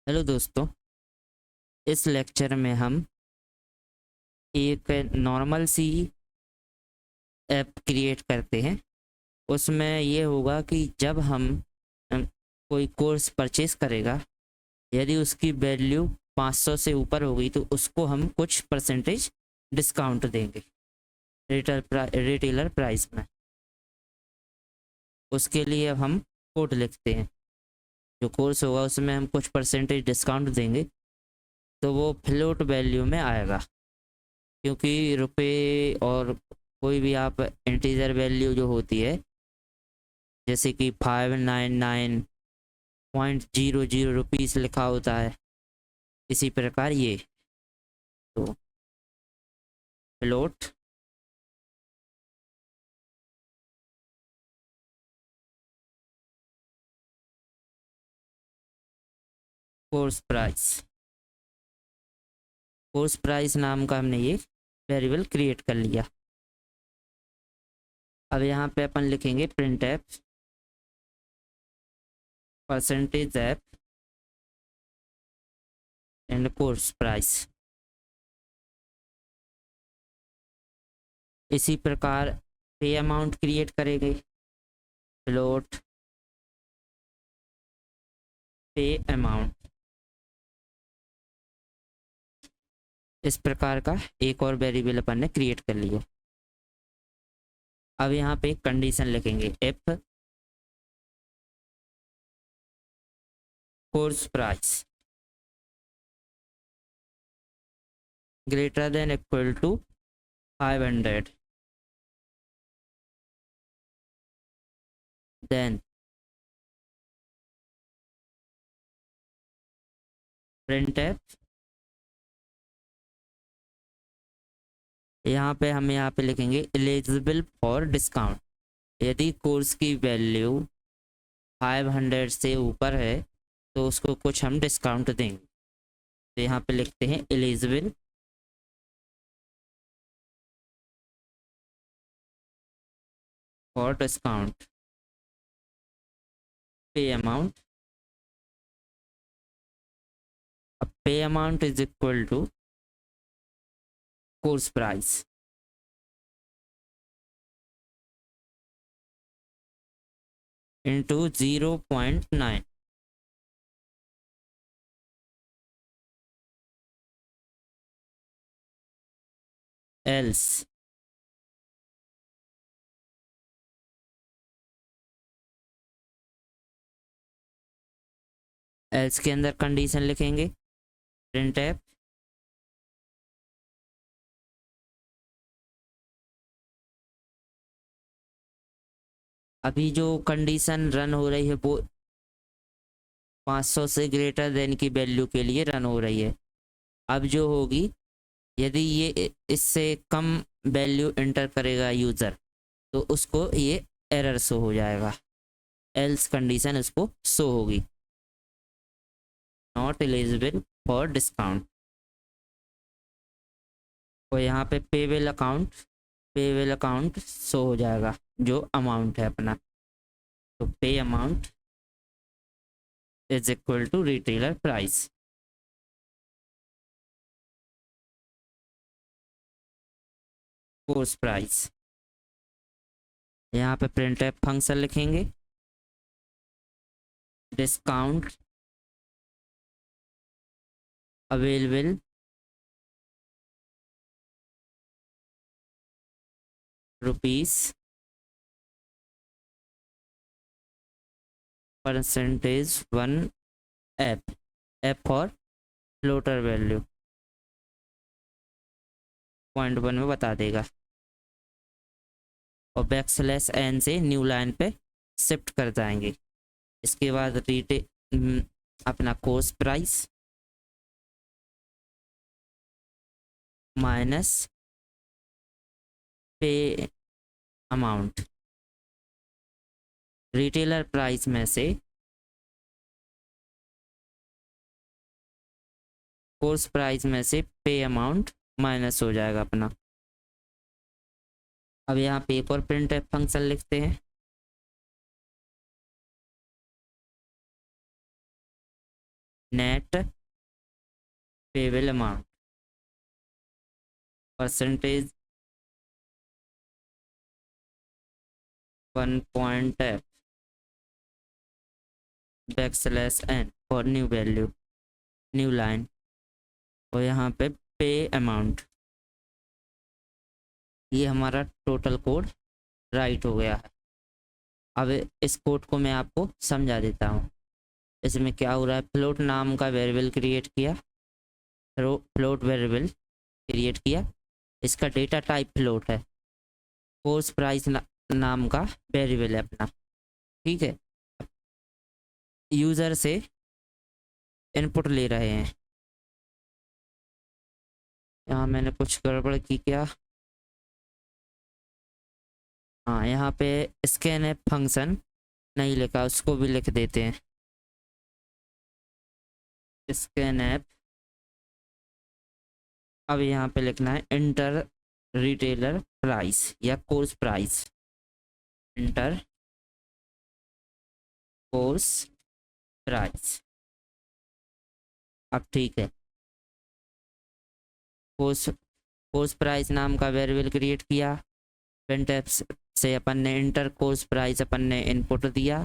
Hello दोस्तों। इस lecture में हम एक नॉर्मल सी ऐप क्रिएट करते हैं। उसमें ये होगा कि जब हम कोई कोर्स परचेस करेगा, यदि उसकी वैल्यू 500 से ऊपर होगी तो उसको हम कुछ परसेंटेज डिस्काउंट देंगे रिटेलर प्राइस में। उसके लिए अब हम कोड लिखते हैं। जो कोर्स होगा उसमें हम कुछ परसेंटेज डिस्काउंट देंगे तो वो फ्लोट वैल्यू में आएगा, क्योंकि रुपए और कोई भी आप इंटीजर वैल्यू जो होती है, जैसे कि 599.00 रुपीज़ लिखा होता है, इसी प्रकार ये तो फ्लोट कोर्स प्राइस नाम का हमने ये वेरिएबल क्रिएट कर लिया। अब यहाँ पे अपन लिखेंगे print F percentage app and course price. इसी प्रकार पे अमाउंट क्रिएट करेंगे, फ्लोट पे अमाउंट। इस प्रकार का एक और वेरिएबल अपन ने क्रिएट कर लिया। अब यहाँ पे कंडीशन लिखेंगे if course price greater than equal to 500, then printf। यहाँ पे लिखेंगे एलिजिबल फॉर डिस्काउंट। यदि कोर्स की वैल्यू 500 से ऊपर है तो उसको कुछ हम डिस्काउंट देंगे। तो यहाँ पे लिखते हैं eligible for discount pay amount. अब pay amount is equal to course price into 0.9। Else else के अंदर कंडीशन लिखेंगे प्रिंट ऐप अभी जो कंडीशन रन हो रही है वो 500 से ग्रेटर देन की वैल्यू के लिए रन हो रही है। अब जो होगी, यदि ये इससे कम वैल्यू एंटर करेगा यूज़र तो उसको ये एरर शो हो जाएगा, एल्स कंडीशन उसको शो होगी, नॉट एलिजिबल फॉर डिस्काउंट। और यहाँ पे पेवेल अकाउंट शो हो जाएगा जो अमाउंट है अपना। तो pay amount is equal to retailer price. Course price यहाँ पे प्रिंट ऐप फंक्शन लिखेंगे discount available rupees percentage 1 F for floater value 0.1 में बता देगा। और बैकस्लैश एन से न्यू लाइन पे शिफ्ट कर जाएंगे। इसके बाद अपना course price minus pay amount. Retailer price में से कोर्स प्राइस में से पे अमाउंट माइनस हो जाएगा अपना। अब यहाँ पे एक और प्रिंट फंक्शन लिखते हैं net payable amount percentage 1 backslash n और न्यू वैल्यू, न्यू लाइन, और यहाँ पे पे अमाउंट। ये हमारा टोटल कोड राइट हो गया है। अब इस कोड को मैं आपको समझा देता हूँ। इसमें क्या हो रहा है, फ्लोट नाम का वेरिएबल क्रिएट किया, फ्लोट वेरिएबल क्रिएट किया, इसका डेटा टाइप फ्लोट है, कोर्स प्राइस नाम का वेरिएबल है अपना, ठीक है। यूज़र से इनपुट ले रहे हैं। यहाँ मैंने कुछ गड़बड़ की क्या, हाँ यहाँ पे स्कैन ऐप फंक्शन नहीं लिखा, उसको भी लिख देते हैं। स्कैन ऐप, अब यहाँ पे लिखना है इंटर रिटेलर प्राइस या course price, inter course price. अब ठीक है, कोर्स प्राइस नाम का वेरिएबल क्रिएट किया, प्रिंटफ से अपन ने इंटर कोर्स प्राइस अपन ने इनपुट दिया,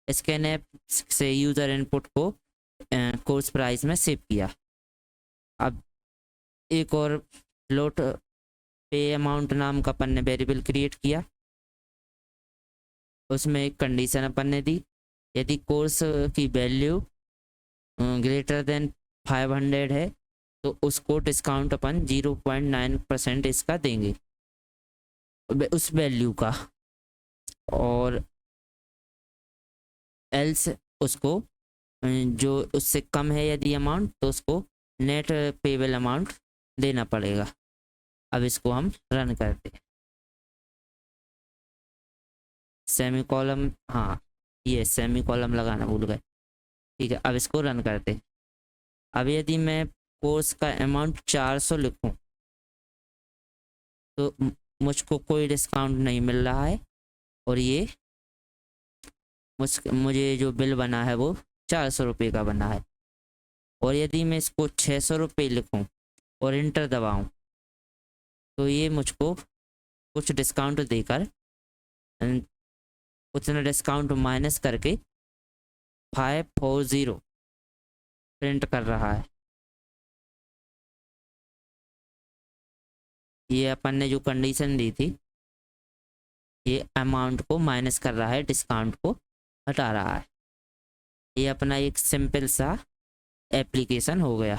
स्कैन ऐप से यूज़र इनपुट को कोर्स प्राइस में सेव किया। अब एक और फ्लोट पे अमाउंट नाम का अपन ने वेरिएबल क्रिएट किया, उसमें एक कंडीशन अपन ने दी, यदि कोर्स की वैल्यू ग्रेटर देन 500 है तो उसको डिस्काउंट अपन 0.9% इसका देंगे, उस वैल्यू का, और एल्स उसको जो उससे कम है यदि अमाउंट तो उसको नेट पेबल अमाउंट देना पड़ेगा। अब इसको हम रन करते हैं, सेमी कॉलम, हाँ ये सेमी कॉलम लगाना भूल गए, ठीक है। अब इसको रन करते हैं। अब यदि मैं कोर्स का अमाउंट 400 लिखूं तो मुझको कोई डिस्काउंट नहीं मिल रहा है, और ये मुझे जो बिल बना है वो 400 रुपये का बना है। और यदि मैं इसको 600 रुपये लिखूँ और इंटर दबाऊँ तो ये मुझको कुछ डिस्काउंट देकर, उतना डिस्काउंट माइनस करके 540 प्रिंट कर रहा है। ये अपन ने जो कंडीशन दी थी, ये अमाउंट को माइनस कर रहा है, डिस्काउंट को हटा रहा है। ये अपना एक सिंपल सा एप्लीकेशन हो गया।